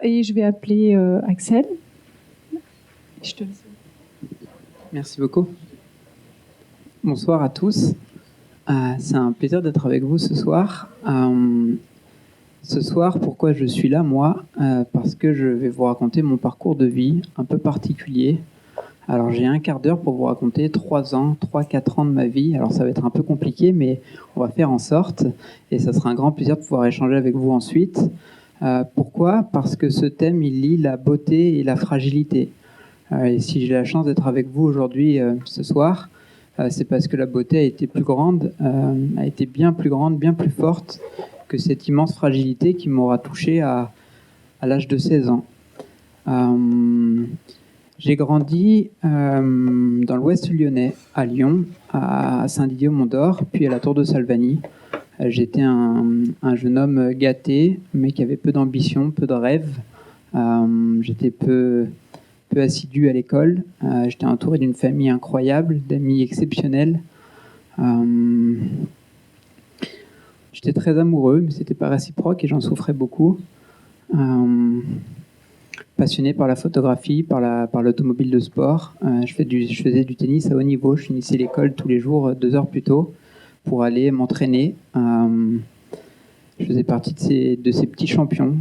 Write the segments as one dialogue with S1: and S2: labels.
S1: Et je vais appeler Axel. Je te laisse.
S2: Merci beaucoup. Bonsoir à tous. C'est un plaisir d'être avec vous ce soir. Ce soir, pourquoi je suis là, moi parce que je vais vous raconter mon parcours de vie un peu particulier. Alors j'ai un quart d'heure pour vous raconter 3-4 ans de ma vie. Alors ça va être un peu compliqué, mais on va faire en sorte. Et ça sera un grand plaisir de pouvoir échanger avec vous ensuite. Pourquoi ? Parce que ce thème, il lie la beauté et la fragilité. Et si j'ai la chance d'être avec vous aujourd'hui, ce soir, c'est parce que la beauté a été plus grande, a été bien plus grande, bien plus forte que cette immense fragilité qui m'aura touché à l'âge de 16 ans. J'ai grandi dans l'ouest lyonnais, à Lyon, à Saint-Didier-au-Mont-d'Or, puis à la Tour de Salvani. J'étais un jeune homme gâté, mais qui avait peu d'ambition, peu de rêves. J'étais peu assidu à l'école. J'étais entouré d'une famille incroyable, d'amis exceptionnels. J'étais très amoureux, mais c'était pas réciproque et j'en souffrais beaucoup. Passionné par la photographie, par l'automobile de sport. Je faisais du tennis à haut niveau. Je finissais l'école tous les jours 2 heures plus tôt pour aller m'entraîner. Je faisais partie de ces petits champions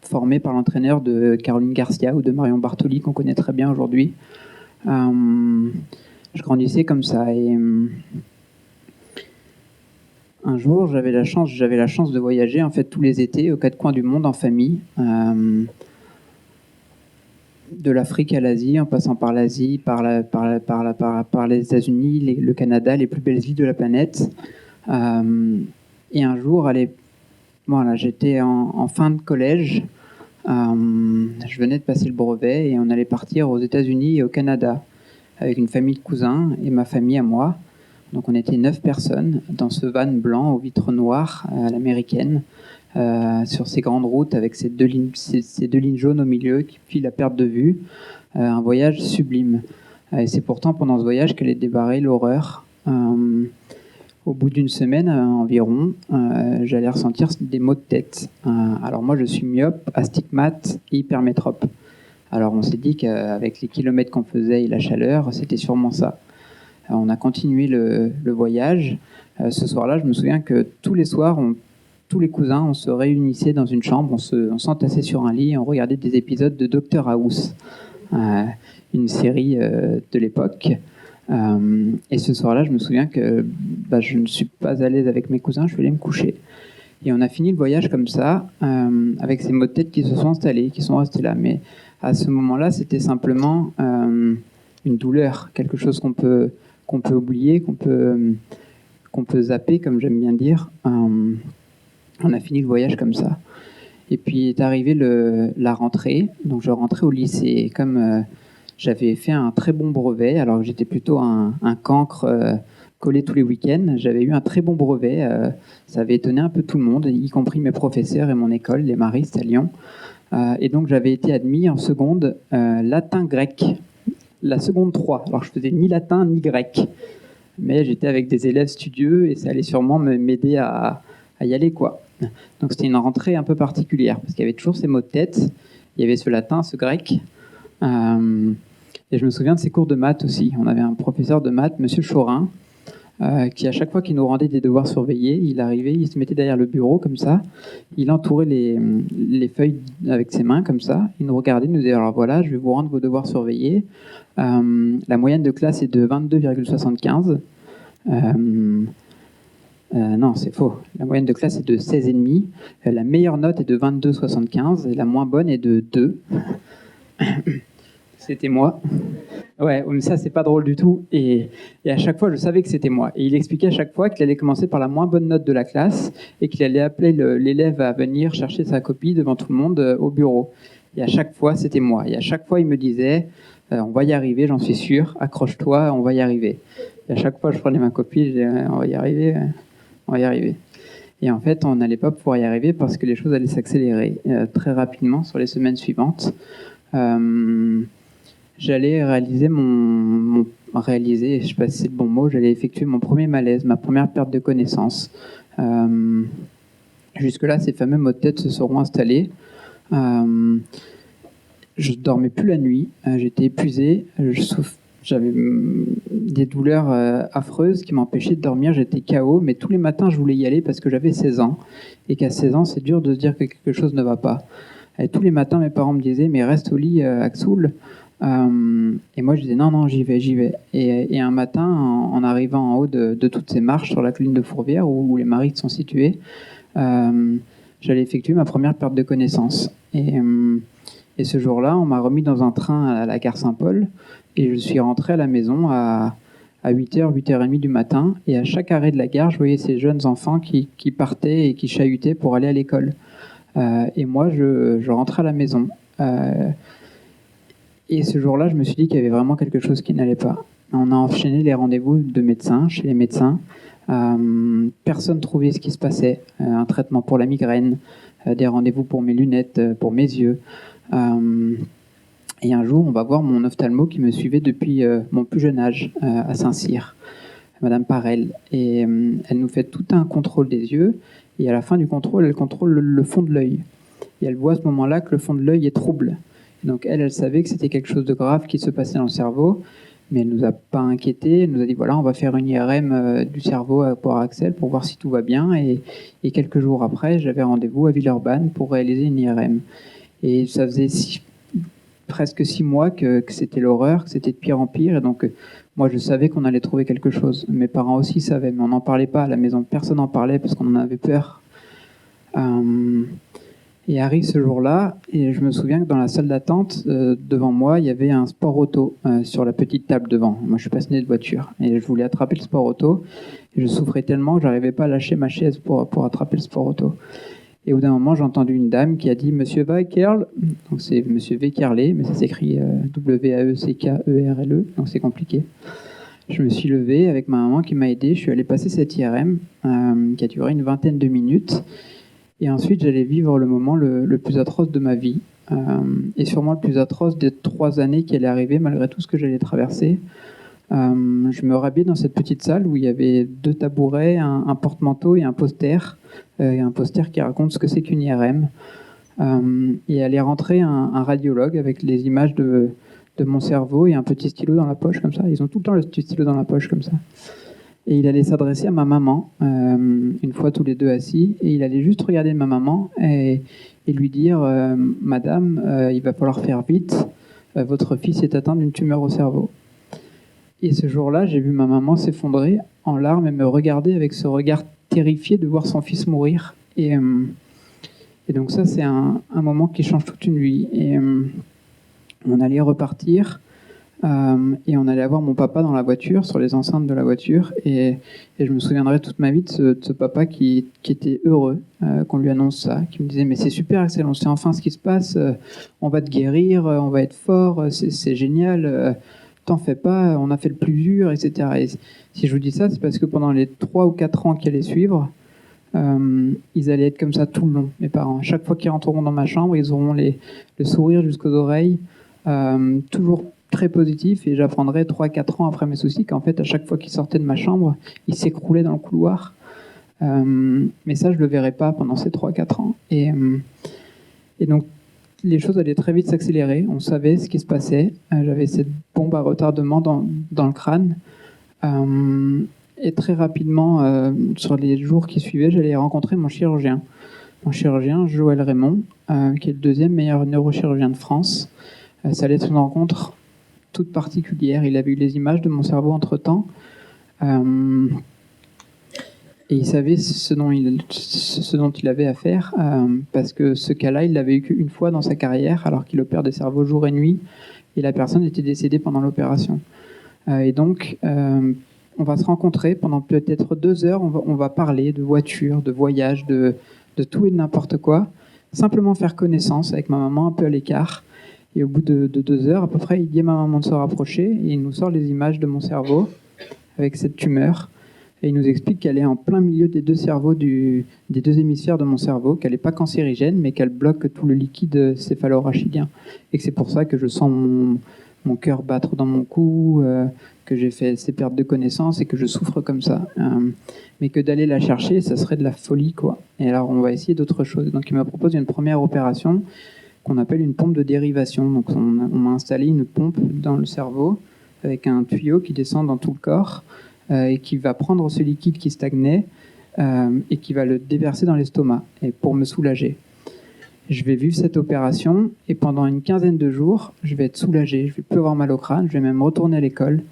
S2: formés par l'entraîneur de Caroline Garcia ou de Marion Bartoli, qu'on connaît très bien aujourd'hui. Je grandissais comme ça. Et un jour, j'avais la chance de voyager en fait tous les étés aux 4 coins du monde en famille. De l'Afrique à l'Asie, en passant par l'Asie, par les États-Unis, le Canada, les plus belles îles de la planète. Et un jour, j'étais en fin de collège. Je venais de passer le brevet et on allait partir aux États-Unis et au Canada avec une famille de cousins et ma famille à moi. Donc on était 9 personnes dans ce van blanc aux vitres noires à l'américaine, sur ces grandes routes avec ces deux lignes jaunes au milieu qui filent à perte de vue. Un voyage sublime. Et c'est pourtant pendant ce voyage qu'allait débarrer l'horreur. Au bout d'une semaine environ, j'allais ressentir des maux de tête. Alors moi, je suis myope, astigmate et hypermétrope. Alors on s'est dit qu'avec les kilomètres qu'on faisait et la chaleur, c'était sûrement ça. Alors, on a continué le voyage. Ce soir-là, je me souviens que tous les soirs, tous les cousins, on se réunissait dans une chambre, on s'entassait sur un lit et on regardait des épisodes de Dr House, une série de l'époque. Et ce soir-là, je me souviens que je ne suis pas à l'aise avec mes cousins, je suis allé me coucher. Et on a fini le voyage comme ça, avec ces maux de tête qui se sont installés, qui sont restés là. Mais à ce moment-là, c'était simplement une douleur, quelque chose qu'on peut oublier, qu'on peut zapper, comme j'aime bien dire. On a fini le voyage comme ça. Et puis est arrivée la rentrée. Donc je rentrais au lycée. Et comme j'avais fait un très bon brevet, alors que j'étais plutôt un cancre collé tous les week-ends, j'avais eu un très bon brevet. Ça avait étonné un peu tout le monde, y compris mes professeurs et mon école, les Maristes à Lyon. Et donc j'avais été admis en seconde latin-grec. La seconde 3. Alors je faisais ni latin ni grec. Mais j'étais avec des élèves studieux et ça allait sûrement m'aider à y aller, quoi. Donc c'était une rentrée un peu particulière parce qu'il y avait toujours ces mots de tête. Il y avait ce latin, ce grec. Et je me souviens de ces cours de maths aussi. On avait un professeur de maths, Monsieur Chorin, qui à chaque fois qu'il nous rendait des devoirs surveillés, il arrivait, il se mettait derrière le bureau comme ça, il entourait les feuilles avec ses mains comme ça, il nous regardait, il nous disait alors voilà, je vais vous rendre vos devoirs surveillés. La moyenne de classe est de 22,75. Non, c'est faux. La moyenne de classe est de 16,5. La meilleure note est de 22,75 et la moins bonne est de 2. C'était moi. Ouais, mais ça, c'est pas drôle du tout. Et à chaque fois, je savais que c'était moi. Et il expliquait à chaque fois qu'il allait commencer par la moins bonne note de la classe et qu'il allait appeler l'élève à venir chercher sa copie devant tout le monde au bureau. Et à chaque fois, c'était moi. Et à chaque fois, il me disait on va y arriver, j'en suis sûr. Accroche-toi, on va y arriver. Et à chaque fois, je prenais ma copie, je disais on va y arriver, on va y arriver. Et en fait, on n'allait pas pouvoir y arriver parce que les choses allaient s'accélérer très rapidement sur les semaines suivantes. J'allais réaliser réaliser, je ne sais pas si c'est le bon mot, j'allais effectuer mon premier malaise, ma première perte de connaissance. Jusque-là, ces fameux maux de tête se seront installés. Je dormais plus la nuit, j'étais épuisé, j'avais des douleurs affreuses qui m'empêchaient de dormir, j'étais KO, mais tous les matins je voulais y aller parce que j'avais 16 ans, et qu'à 16 ans c'est dur de se dire que quelque chose ne va pas. Et tous les matins mes parents me disaient mais reste au lit Axoul, et moi je disais non j'y vais. Et un matin en arrivant en haut de toutes ces marches sur la colline de Fourvière où les Marites sont situés, j'allais effectuer ma première perte de connaissance. Et ce jour-là, on m'a remis dans un train à la gare Saint-Paul et je suis rentré à la maison à 8h, 8h30 du matin. Et à chaque arrêt de la gare, je voyais ces jeunes enfants qui partaient et qui chahutaient pour aller à l'école. Et moi, je rentrais à la maison. Et ce jour-là, je me suis dit qu'il y avait vraiment quelque chose qui n'allait pas. On a enchaîné les rendez-vous de médecins, chez les médecins. Personne ne trouvait ce qui se passait. Un traitement pour la migraine, des rendez-vous pour mes lunettes, pour mes yeux. Et un jour, on va voir mon ophtalmo qui me suivait depuis mon plus jeune âge à Saint-Cyr, Madame Parel. Et elle nous fait tout un contrôle des yeux. Et à la fin du contrôle, elle contrôle le fond de l'œil. Et elle voit à ce moment-là que le fond de l'œil est trouble. Et donc elle savait que c'était quelque chose de grave qui se passait dans le cerveau. Mais elle ne nous a pas inquiétés. Elle nous a dit voilà, on va faire une IRM du cerveau pour Axel pour voir si tout va bien. Et quelques jours après, j'avais rendez-vous à Villeurbanne pour réaliser une IRM. Et ça faisait presque 6 mois que c'était l'horreur, que c'était de pire en pire. Et donc, moi, je savais qu'on allait trouver quelque chose. Mes parents aussi savaient, mais on n'en parlait pas à la maison. Personne n'en parlait parce qu'on en avait peur. Et arrive ce jour-là, et je me souviens que dans la salle d'attente, devant moi, il y avait un sport auto sur la petite table devant. Moi, je suis passionné de voiture, et je voulais attraper le sport auto. Et je souffrais tellement que je n'arrivais pas à lâcher ma chaise pour attraper le sport auto. Et au bout d'un moment, j'ai entendu une dame qui a dit « Monsieur Weckerle », donc c'est Monsieur Weckerle, mais ça s'écrit W-A-E-C-K-E-R-L-E, donc c'est compliqué. Je me suis levé avec ma maman qui m'a aidé, je suis allé passer cette IRM qui a duré une vingtaine de minutes. Et ensuite, j'allais vivre le moment le plus atroce de ma vie, et sûrement le plus atroce des 3 années qui allaient arriver malgré tout ce que j'allais traverser. Je me rhabillais dans cette petite salle où il y avait 2 tabourets, un porte-manteau et un poster qui raconte ce que c'est qu'une IRM. Et allait rentrer un radiologue avec les images de mon cerveau et un petit stylo dans la poche comme ça. Ils ont tout le temps le petit stylo dans la poche comme ça. Et il allait s'adresser à ma maman, une fois tous les deux assis, et il allait juste regarder ma maman et lui dire « Madame, il va falloir faire vite, votre fils est atteint d'une tumeur au cerveau ». Et ce jour-là, j'ai vu ma maman s'effondrer en larmes et me regarder avec ce regard terrifié de voir son fils mourir. Et donc ça, c'est un moment qui change toute une vie. Et on allait repartir et on allait avoir mon papa dans la voiture, sur les enceintes de la voiture. Et je me souviendrai toute ma vie de ce papa qui était heureux qu'on lui annonce ça, qui me disait « Mais c'est super, Axel, on sait enfin ce qui se passe, on va te guérir, on va être fort, c'est génial. T'en fais pas, on a fait le plus dur, etc. » Et si je vous dis ça, c'est parce que pendant les 3 ou 4 ans qui allaient suivre, ils allaient être comme ça tout le long, mes parents. Chaque fois qu'ils rentreront dans ma chambre, ils auront le sourire jusqu'aux oreilles, toujours très positif, et j'apprendrai 3-4 ans après mes soucis qu'en fait, à chaque fois qu'ils sortaient de ma chambre, ils s'écroulaient dans le couloir. Mais ça, je le verrai pas pendant ces 3-4 ans. Et donc, les choses allaient très vite s'accélérer. On savait ce qui se passait. J'avais cette bombe à retardement dans le crâne. Et très rapidement, sur les jours qui suivaient, j'allais rencontrer mon chirurgien. Mon chirurgien, Joël Raymond, qui est le 2e meilleur neurochirurgien de France. Ça allait être une rencontre toute particulière. Il avait eu les images de mon cerveau entre-temps. Et il savait ce dont il avait à faire, parce que ce cas-là, il l'avait eu qu'une fois dans sa carrière, alors qu'il opère des cerveaux jour et nuit, et la personne était décédée pendant l'opération. Et donc, on va se rencontrer pendant peut-être 2 heures, on va parler de voiture, de voyage, de tout et de n'importe quoi, simplement faire connaissance avec ma maman un peu à l'écart. Et au bout de 2 heures, à peu près, il dit à ma maman de se rapprocher, et il nous sort les images de mon cerveau, avec cette tumeur. Et il nous explique qu'elle est en plein milieu des 2 cerveaux, des 2 hémisphères de mon cerveau, qu'elle n'est pas cancérigène, mais qu'elle bloque tout le liquide céphalorachidien. Et que c'est pour ça que je sens mon cœur battre dans mon cou, que j'ai fait ces pertes de connaissance et que je souffre comme ça. Mais que d'aller la chercher, ça serait de la folie, quoi. Et alors, on va essayer d'autres choses. Donc, il me propose une première opération qu'on appelle une pompe de dérivation. Donc on m'a installé une pompe dans le cerveau avec un tuyau qui descend dans tout le corps et qui va prendre ce liquide qui stagnait et qui va le déverser dans l'estomac et pour me soulager. Je vais vivre cette opération et pendant une quinzaine de jours, je vais être soulagé, je vais plus avoir mal au crâne, je vais même retourner à l'école.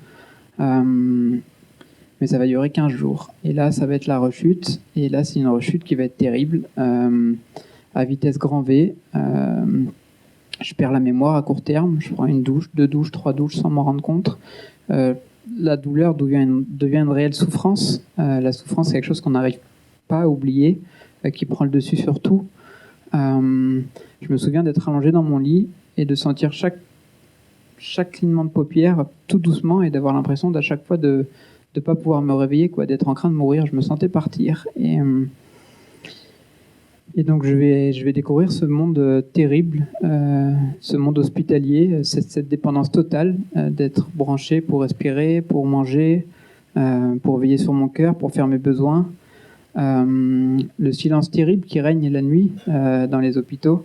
S2: Mais ça va durer 15 jours. Et là, ça va être la rechute. Et là, c'est une rechute qui va être terrible, à vitesse grand V. Je perds la mémoire à court terme. Je prends une douche, 2 douches, 3 douches sans m'en rendre compte. La douleur devient une réelle souffrance. La souffrance, c'est quelque chose qu'on n'arrive pas à oublier, qui prend le dessus sur tout. Je me souviens d'être allongé dans mon lit et de sentir chaque clignement de paupières tout doucement et d'avoir l'impression d'à chaque fois de ne pas pouvoir me réveiller, d'être en train de mourir. Je me sentais partir. Et donc je vais découvrir ce monde terrible, ce monde hospitalier, cette dépendance totale d'être branché pour respirer, pour manger, pour veiller sur mon cœur, pour faire mes besoins. Le silence terrible qui règne la nuit dans les hôpitaux,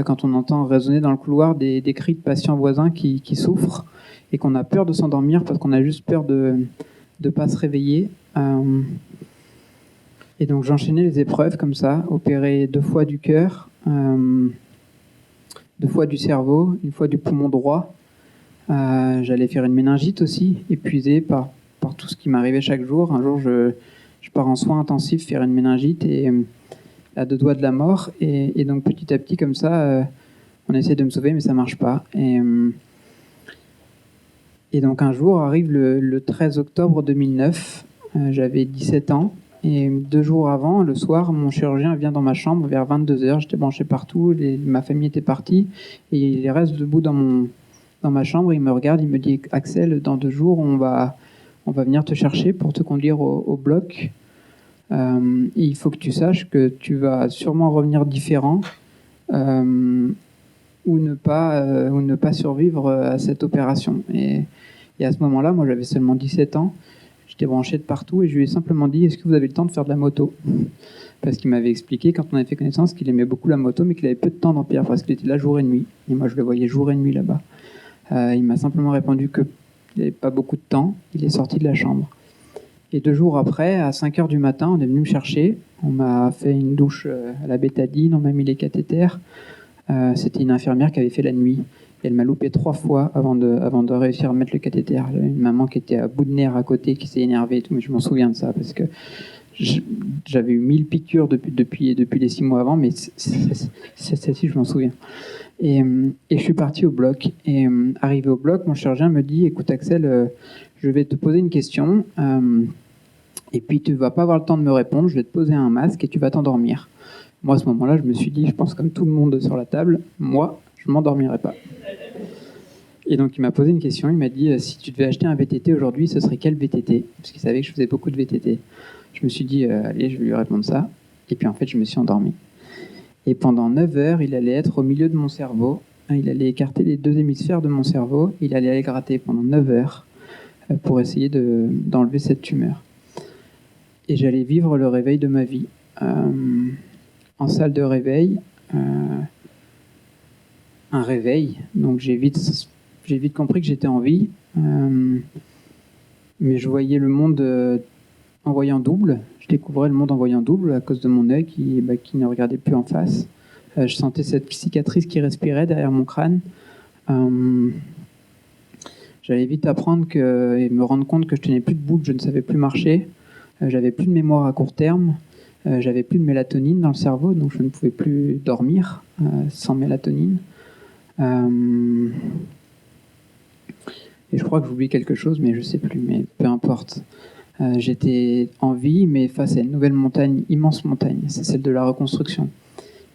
S2: quand on entend résonner dans le couloir des cris de patients voisins qui souffrent et qu'on a peur de s'endormir parce qu'on a juste peur de ne pas se réveiller. Et donc j'enchaînais les épreuves comme ça, opéré 2 fois du cœur, 2 fois du cerveau, 1 fois du poumon droit. J'allais faire une méningite aussi, épuisé par tout ce qui m'arrivait chaque jour. Un jour, je pars en soins intensifs faire une méningite et à 2 doigts de la mort. Et donc petit à petit, comme ça, on essaie de me sauver, mais ça marche pas. Et donc un jour arrive le 13 octobre 2009. J'avais 17 ans. Et 2 jours avant, le soir, mon chirurgien vient dans ma chambre vers 22h. J'étais branché partout, ma famille était partie. Et il reste debout dans ma chambre. Il me regarde, il me dit « Axel, dans 2 jours, on va venir te chercher pour te conduire au bloc. Il faut que tu saches que tu vas sûrement revenir différent ou ne pas survivre à cette opération. » Et à ce moment-là, moi j'avais seulement 17 ans, j'étais branché de partout et je lui ai simplement dit « Est-ce que vous avez le temps de faire de la moto ?» Parce qu'il m'avait expliqué, quand on avait fait connaissance, qu'il aimait beaucoup la moto, mais qu'il avait peu de temps d'Empire parce qu'il était là jour et nuit. Et moi je le voyais jour et nuit là-bas. Il m'a simplement répondu qu'il n'avait pas beaucoup de temps, il est sorti de la chambre. Et 2 jours après, à 5h du matin, on est venu me chercher. On m'a fait une douche à la bétadine, on m'a mis les cathéters. C'était une infirmière qui avait fait la nuit. Et elle m'a loupé 3 fois avant de réussir à mettre le cathéter. J'avais une maman qui était à bout de nerfs à côté, qui s'est énervée et tout, mais je m'en souviens de ça parce que j'avais eu 1000 piqûres depuis les 6 mois avant, mais celle-ci, je m'en souviens. Et je suis parti au bloc. Et arrivé au bloc, mon chirurgien me dit « Écoute Axel, je vais te poser une question et puis tu vas pas avoir le temps de me répondre, je vais te poser un masque et tu vas t'endormir. » Moi, à ce moment-là, je me suis dit, je pense comme tout le monde sur la table, moi, je m'endormirai pas. Et donc, il m'a posé une question, il m'a dit, si tu devais acheter un VTT aujourd'hui, ce serait quel VTT ? Parce qu'il savait que je faisais beaucoup de VTT. Je me suis dit, allez, je vais lui répondre ça. Et puis, en fait, je me suis endormi. Et pendant 9 heures, il allait être au milieu de mon cerveau. Il allait écarter les 2 hémisphères de mon cerveau. Il allait aller gratter pendant 9 heures pour essayer d'enlever cette tumeur. Et j'allais vivre le réveil de ma vie. En salle de réveil, un réveil. Donc j'ai vite compris que j'étais en vie. Mais je voyais le monde en voyant double. Je découvrais le monde en voyant double à cause de mon œil qui ne regardait plus en face. Je sentais cette cicatrice qui respirait derrière mon crâne. J'allais vite apprendre et me rendre compte que je tenais plus debout, que je ne savais plus marcher. J'avais plus de mémoire à court terme. J'avais plus de mélatonine dans le cerveau, donc je ne pouvais plus dormir sans mélatonine. Et je crois que j'oublie quelque chose, mais je ne sais plus, mais peu importe. J'étais en vie, mais face à une nouvelle montagne, immense montagne, c'est celle de la reconstruction.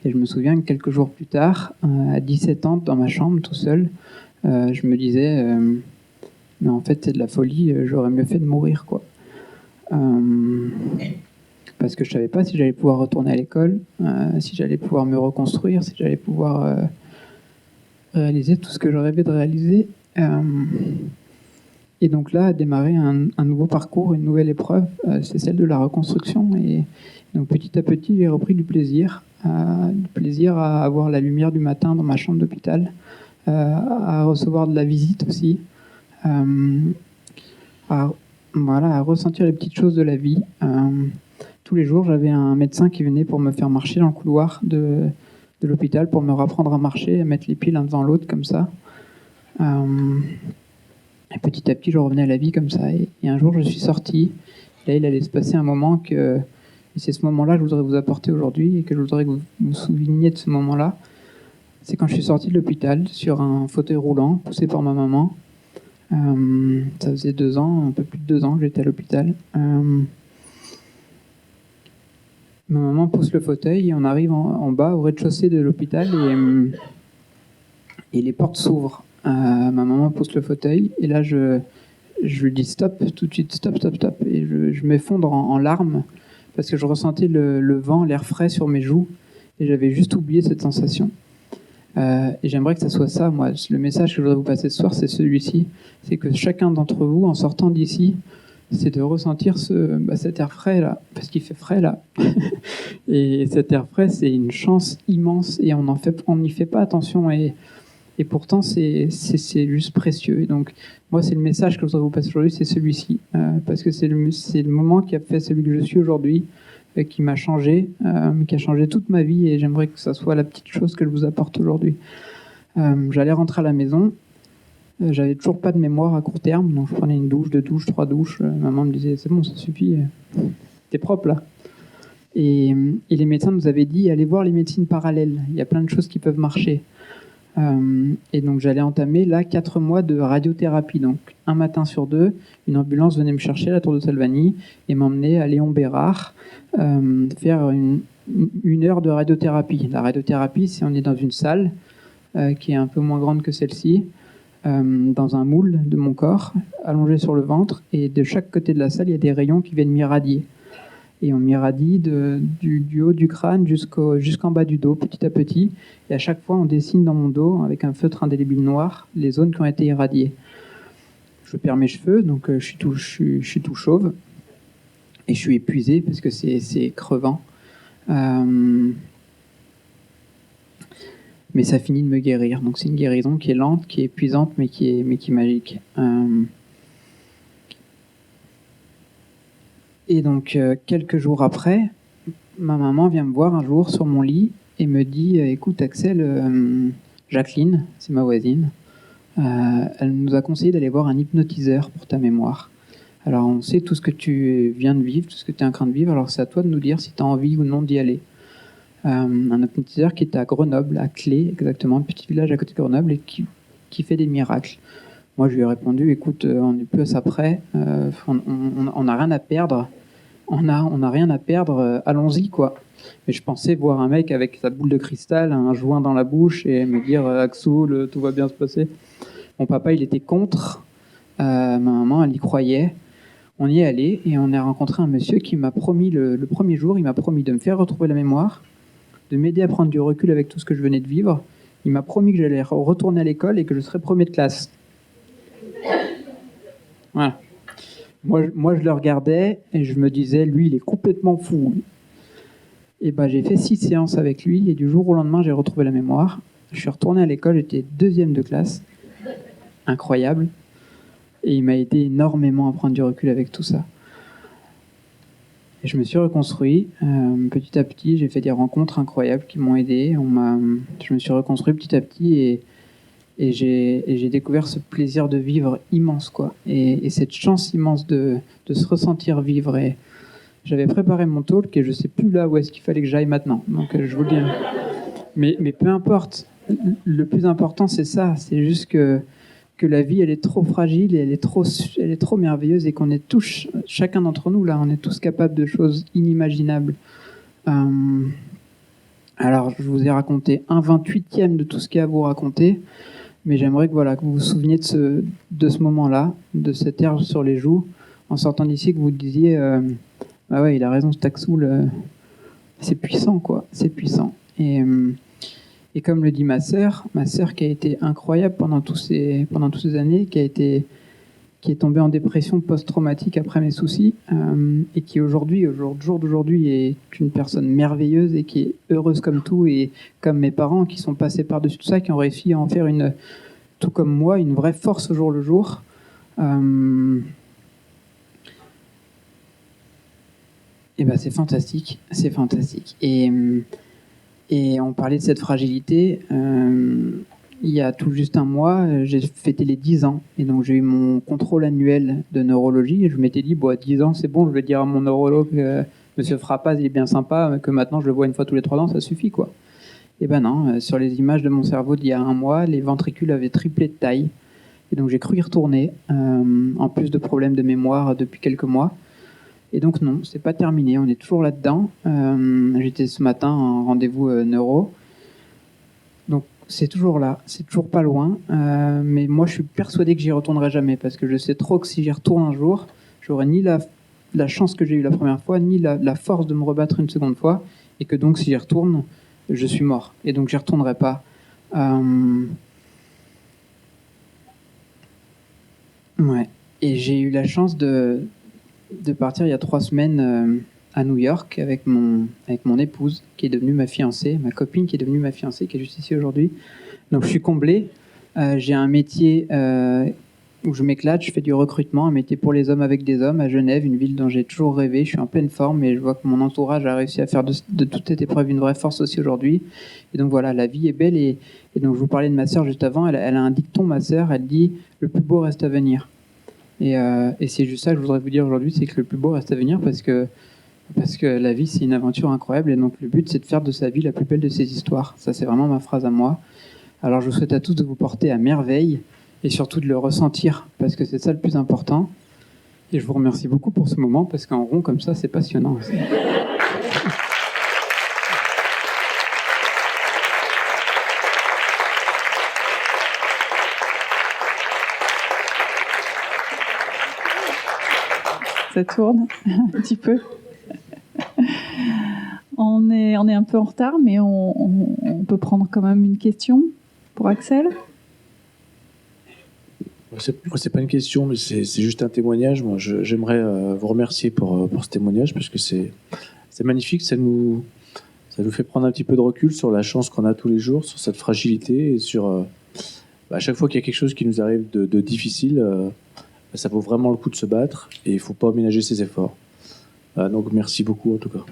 S2: Et je me souviens que quelques jours plus tard, à 17 ans, dans ma chambre, tout seul, je me disais, mais en fait c'est de la folie, j'aurais mieux fait de mourir, quoi. Parce que je ne savais pas si j'allais pouvoir retourner à l'école, si j'allais pouvoir me reconstruire, si j'allais pouvoir réaliser tout ce que je rêvais de réaliser. Et donc là a démarré un nouveau parcours, une nouvelle épreuve, c'est celle de la reconstruction. Et donc petit à petit, j'ai repris du plaisir. du plaisir à avoir la lumière du matin dans ma chambre d'hôpital, à recevoir de la visite aussi, à ressentir les petites choses de la vie. Tous les jours, j'avais un médecin qui venait pour me faire marcher dans le couloir de l'hôpital, pour me rapprendre à marcher, à mettre les pieds l'un devant l'autre comme ça. Et petit à petit, je revenais à la vie comme ça. Et un jour, je suis sorti. Là, il allait se passer un moment et c'est ce moment-là que je voudrais vous apporter aujourd'hui et que je voudrais que vous vous souveniez de ce moment-là. C'est quand je suis sorti de l'hôpital sur un fauteuil roulant, poussé par ma maman. Ça faisait 2 ans, un peu plus de 2 ans que j'étais à l'hôpital. Ma maman pousse le fauteuil et on arrive en bas au rez-de-chaussée de l'hôpital et les portes s'ouvrent. Ma maman pousse le fauteuil et là je lui dis stop, tout de suite stop. Et je m'effondre en larmes parce que je ressentais le vent, l'air frais sur mes joues et j'avais juste oublié cette sensation. Et j'aimerais que ça soit ça, moi. Le message que je voudrais vous passer ce soir, c'est celui-ci. C'est que chacun d'entre vous, en sortant d'ici, c'est de ressentir cet air frais là, parce qu'il fait frais là. Et cet air frais, c'est une chance immense et on n'y fait pas attention et pourtant c'est juste précieux. Et donc moi, c'est le message que je voudrais vous passer aujourd'hui, c'est celui-ci, parce que c'est le moment qui a fait celui que je suis aujourd'hui, qui m'a changé, qui a changé toute ma vie et j'aimerais que ça soit la petite chose que je vous apporte aujourd'hui. J'allais rentrer à la maison. J'avais toujours pas de mémoire à court terme, donc je prenais une douche, 2 douches, 3 douches. Maman me disait c'est bon, ça suffit, t'es propre là. Et les médecins nous avaient dit allez voir les médecines parallèles, il y a plein de choses qui peuvent marcher. Et donc j'allais entamer là 4 mois de radiothérapie. Donc un matin sur 2, une ambulance venait me chercher à la Tour de Salvani et m'emmenait à Léon Bérard faire une heure de radiothérapie. La radiothérapie, c'est on est dans une salle qui est un peu moins grande que celle-ci. Dans un moule de mon corps, allongé sur le ventre, et de chaque côté de la salle, il y a des rayons qui viennent m'irradier. Et on m'irradie du haut du crâne jusqu'en bas du dos, petit à petit. Et à chaque fois, on dessine dans mon dos, avec un feutre indélébile noir, les zones qui ont été irradiées. Je perds mes cheveux, donc je suis tout chauve. Et je suis épuisé, parce que c'est crevant. Mais ça finit de me guérir. Donc c'est une guérison qui est lente, qui est épuisante, mais qui est magique. Et donc quelques jours après, ma maman vient me voir un jour sur mon lit et me dit écoute Axel, Jacqueline, c'est ma voisine, elle nous a conseillé d'aller voir un hypnotiseur pour ta mémoire. Alors on sait tout ce que tu viens de vivre, tout ce que tu es en train de vivre, alors c'est à toi de nous dire si tu as envie ou non d'y aller. Un hypnotiseur qui est à Grenoble, à Clé, exactement, un petit village à côté de Grenoble, et qui fait des miracles. Moi, je lui ai répondu, écoute, on n'est plus à ça près, on n'a rien à perdre, on n'a rien à perdre, allons-y, quoi. Mais je pensais voir un mec avec sa boule de cristal, un joint dans la bouche, et me dire, Axoul, tout va bien se passer. Mon papa, il était contre, ma maman, elle y croyait. On y est allé, et on a rencontré un monsieur qui m'a promis, le premier jour, il m'a promis de me faire retrouver la mémoire, de m'aider à prendre du recul avec tout ce que je venais de vivre. Il m'a promis que j'allais retourner à l'école et que je serais premier de classe. Voilà. Moi, je le regardais et je me disais, lui, il est complètement fou. Et ben, j'ai fait 6 séances avec lui et du jour au lendemain, j'ai retrouvé la mémoire. Je suis retourné à l'école, j'étais 2e de classe. Incroyable. Et il m'a aidé énormément à prendre du recul avec tout ça. Et je me suis reconstruit petit à petit. J'ai fait des rencontres incroyables qui m'ont aidé. Je me suis reconstruit petit à petit et j'ai découvert ce plaisir de vivre immense, quoi. Et cette chance immense de se ressentir vivre. Et j'avais préparé mon talk et je ne sais plus là où est-ce qu'il fallait que j'aille maintenant. Donc je vous le dis. Mais peu importe. Le plus important, c'est ça. C'est juste que la vie, elle est trop fragile et elle est trop merveilleuse et qu'on est tous, chacun d'entre nous, là, on est tous capables de choses inimaginables. Alors, je vous ai raconté un 28e de tout ce qu'il y a à vous raconter, mais j'aimerais que vous vous souveniez de ce moment-là, de cette herbe sur les joues, en sortant d'ici, que vous disiez ah ouais, il a raison, ce Axoul, c'est puissant, quoi, c'est puissant. Et comme le dit ma sœur qui a été incroyable pendant toutes ces années, qui qui est tombée en dépression post-traumatique après mes soucis, et qui aujourd'hui, au jour d'aujourd'hui, est une personne merveilleuse et qui est heureuse comme tout, et comme mes parents qui sont passés par-dessus tout ça, qui ont réussi à en faire, tout comme moi, une vraie force au jour le jour. Et ben c'est fantastique, c'est fantastique. Et on parlait de cette fragilité. Il y a tout juste un mois, j'ai fêté les 10 ans. Et donc, j'ai eu mon contrôle annuel de neurologie. Et je m'étais dit, bon, à 10 ans, c'est bon, je vais dire à mon neurologue, Monsieur Frappaz, il est bien sympa, que maintenant, je le vois une fois tous les 3 ans, ça suffit, quoi. Et ben non, sur les images de mon cerveau d'il y a un mois, les ventricules avaient triplé de taille. Et donc, j'ai cru y retourner, en plus de problèmes de mémoire depuis quelques mois. Et donc, non, c'est pas terminé, on est toujours là-dedans. J'étais ce matin en rendez-vous neuro. Donc, c'est toujours là, c'est toujours pas loin, mais moi je suis persuadé que j'y retournerai jamais, parce que je sais trop que si j'y retourne un jour, j'aurai ni la chance que j'ai eue la première fois, ni la force de me rebattre une seconde fois, et que donc si j'y retourne, je suis mort, et donc j'y retournerai pas. Ouais. Et j'ai eu la chance de partir il y a 3 semaines à New York avec mon épouse qui est devenue ma fiancée, ma copine qui est devenue ma fiancée, qui est juste ici aujourd'hui. Donc je suis comblé. J'ai un métier où je m'éclate, je fais du recrutement, un métier pour les hommes avec des hommes à Genève, une ville dont j'ai toujours rêvé. Je suis en pleine forme et je vois que mon entourage a réussi à faire de toute cette épreuve une vraie force aussi aujourd'hui. Et donc voilà, la vie est belle. Et donc je vous parlais de ma sœur juste avant, elle a un dicton, ma sœur, elle dit « le plus beau reste à venir ». Et c'est juste ça que je voudrais vous dire aujourd'hui, c'est que le plus beau reste à venir, parce que la vie, c'est une aventure incroyable, et donc le but, c'est de faire de sa vie la plus belle de ses histoires. Ça, c'est vraiment ma phrase à moi. Alors, je vous souhaite à tous de vous porter à merveille, et surtout de le ressentir, parce que c'est ça le plus important. Et je vous remercie beaucoup pour ce moment, parce qu'en rond, comme ça, c'est passionnant.
S1: Ça tourne un petit peu. On est un peu en retard, mais on peut prendre quand même une question pour Axel.
S3: C'est pas une question, mais c'est juste un témoignage. Moi, j'aimerais vous remercier pour ce témoignage, parce que c'est magnifique. Ça nous fait prendre un petit peu de recul sur la chance qu'on a tous les jours, sur cette fragilité, et sur à chaque fois qu'il y a quelque chose qui nous arrive de difficile, ça vaut vraiment le coup de se battre, et il ne faut pas ménager ses efforts. Donc merci beaucoup en tout cas.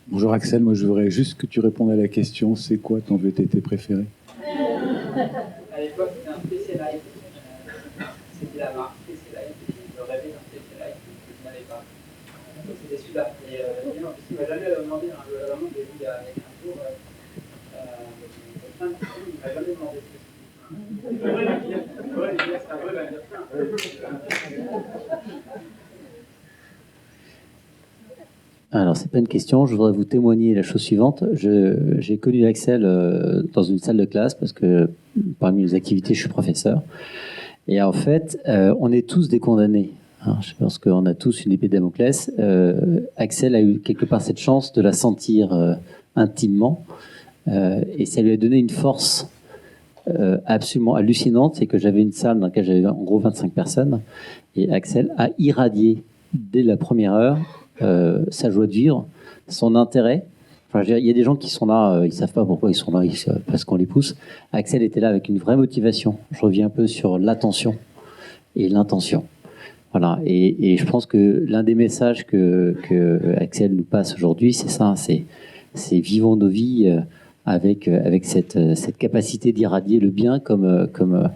S4: Bonjour Axel, moi je voudrais juste que tu répondes à la question, c'est quoi ton VTT préféré?
S2: À l'époque, c'était un PC Live. C'était la marque PC Live. Je rêvais d'un PC Live que je n'avais pas. Donc c'était celui-là. Et en plus, il ne m'a jamais demandé, vraiment, j'ai vu il y a 15 jours, il ne m'a jamais demandé ce que c'était. Je devrais lui dire, c'est un vrai anniversaire.
S5: Alors, c'est pas une question, je voudrais vous témoigner la chose suivante. J'ai connu Axel dans une salle de classe, parce que parmi les activités, je suis professeur. Et en fait, on est tous des condamnés. Hein, je pense qu'on a tous une épée de Damoclès. Axel a eu quelque part cette chance de la sentir intimement. Et ça lui a donné une force absolument hallucinante. C'est que j'avais une salle dans laquelle j'avais en gros 25 personnes. Et Axel a irradié dès la première heure sa joie de vivre, son intérêt. Enfin, il y a des gens qui sont là, ils ne savent pas pourquoi ils sont là, parce qu'on les pousse. Axel était là avec une vraie motivation. Je reviens un peu sur l'attention et l'intention. Voilà. Et je pense que l'un des messages que Axel nous passe aujourd'hui, c'est ça, c'est vivons nos vies avec cette capacité d'irradier le bien comme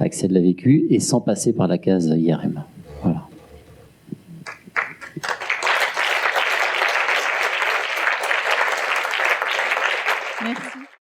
S5: Axel l'a vécu, et sans passer par la case IRM.